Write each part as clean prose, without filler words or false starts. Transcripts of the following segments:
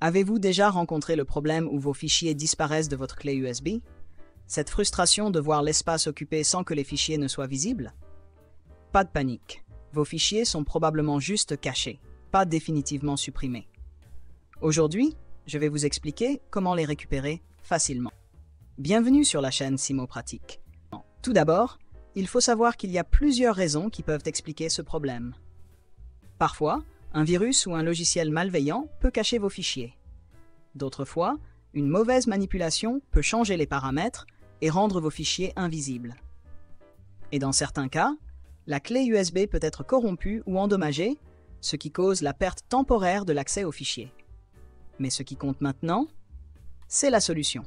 Avez-vous déjà rencontré le problème où vos fichiers disparaissent de votre clé USB? Cette frustration de voir l'espace occupé sans que les fichiers ne soient visibles? Pas de panique. Vos fichiers sont probablement juste cachés, pas définitivement supprimés. Aujourd'hui, je vais vous expliquer comment les récupérer facilement. Bienvenue sur la chaîne Simo Pratique. Tout d'abord, il faut savoir qu'il y a plusieurs raisons qui peuvent expliquer ce problème. Parfois, un virus ou un logiciel malveillant peut cacher vos fichiers. D'autres fois, une mauvaise manipulation peut changer les paramètres et rendre vos fichiers invisibles. Et dans certains cas, la clé USB peut être corrompue ou endommagée, ce qui cause la perte temporaire de l'accès aux fichiers. Mais ce qui compte maintenant, c'est la solution.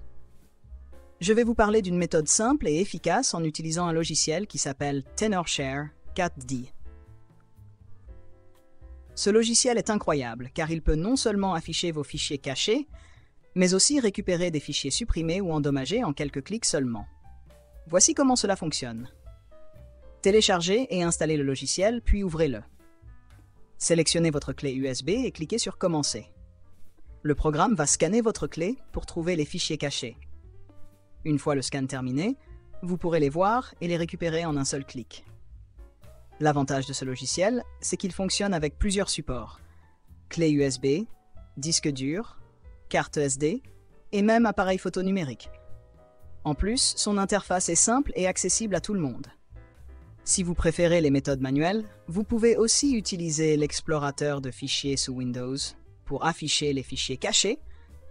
Je vais vous parler d'une méthode simple et efficace en utilisant un logiciel qui s'appelle TenorShare 4D. Ce logiciel est incroyable car il peut non seulement afficher vos fichiers cachés, mais aussi récupérer des fichiers supprimés ou endommagés en quelques clics seulement. Voici comment cela fonctionne. Téléchargez et installez le logiciel, puis ouvrez-le. Sélectionnez votre clé USB et cliquez sur « Commencer ». Le programme va scanner votre clé pour trouver les fichiers cachés. Une fois le scan terminé, vous pourrez les voir et les récupérer en un seul clic. L'avantage de ce logiciel, c'est qu'il fonctionne avec plusieurs supports. Clé USB, disque dur, carte SD et même appareil photo numérique. En plus, son interface est simple et accessible à tout le monde. Si vous préférez les méthodes manuelles, vous pouvez aussi utiliser l'explorateur de fichiers sous Windows pour afficher les fichiers cachés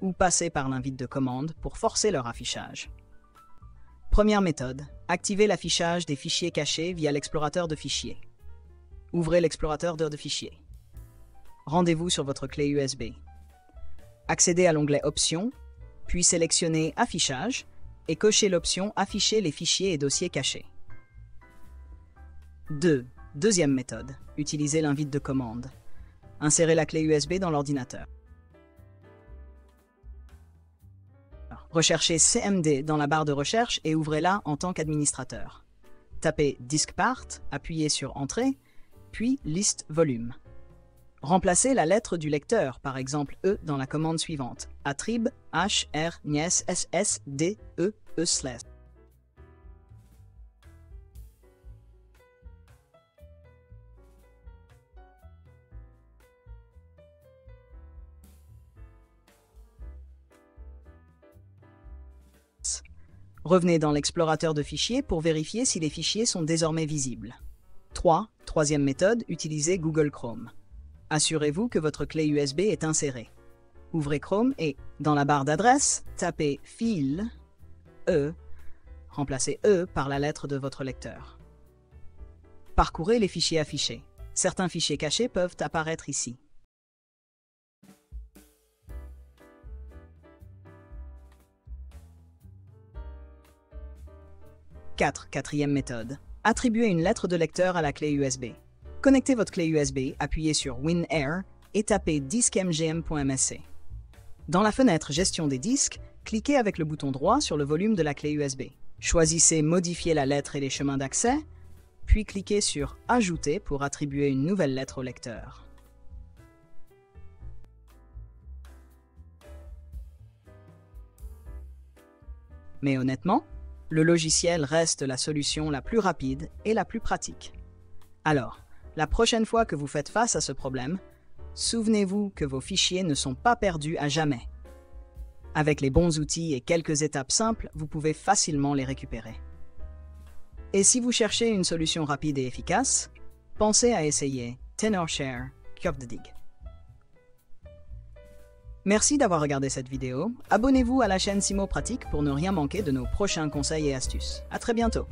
ou passer par l'invite de commande pour forcer leur affichage. Première méthode, activez l'affichage des fichiers cachés via l'explorateur de fichiers. Ouvrez l'explorateur de fichiers. Rendez-vous sur votre clé USB. Accédez à l'onglet Options, puis sélectionnez Affichage et cochez l'option Afficher les fichiers et dossiers cachés. Deuxième méthode, utilisez l'invite de commande. Insérez la clé USB dans l'ordinateur. Recherchez CMD dans la barre de recherche et ouvrez-la en tant qu'administrateur. Tapez Diskpart, appuyez sur Entrée, puis Liste volume. Remplacez la lettre du lecteur, par exemple E, dans la commande suivante, attrib h r nies s s d e e /. Revenez dans l'explorateur de fichiers pour vérifier si les fichiers sont désormais visibles. Troisième méthode, utilisez Google Chrome. Assurez-vous que votre clé USB est insérée. Ouvrez Chrome et, dans la barre d'adresse, tapez File, E, remplacez E par la lettre de votre lecteur. Parcourez les fichiers affichés. Certains fichiers cachés peuvent apparaître ici. Quatrième méthode. Attribuez une lettre de lecteur à la clé USB. Connectez votre clé USB, appuyez sur WinAir et tapez diskmgm.msc. Dans la fenêtre Gestion des disques, cliquez avec le bouton droit sur le volume de la clé USB. Choisissez Modifier la lettre et les chemins d'accès, puis cliquez sur Ajouter pour attribuer une nouvelle lettre au lecteur. Mais honnêtement, le logiciel reste la solution la plus rapide et la plus pratique. Alors, la prochaine fois que vous faites face à ce problème, souvenez-vous que vos fichiers ne sont pas perdus à jamais. Avec les bons outils et quelques étapes simples, vous pouvez facilement les récupérer. Et si vous cherchez une solution rapide et efficace, pensez à essayer TenorShare 4D. Merci d'avoir regardé cette vidéo. Abonnez-vous à la chaîne Simo Pratique pour ne rien manquer de nos prochains conseils et astuces. À très bientôt!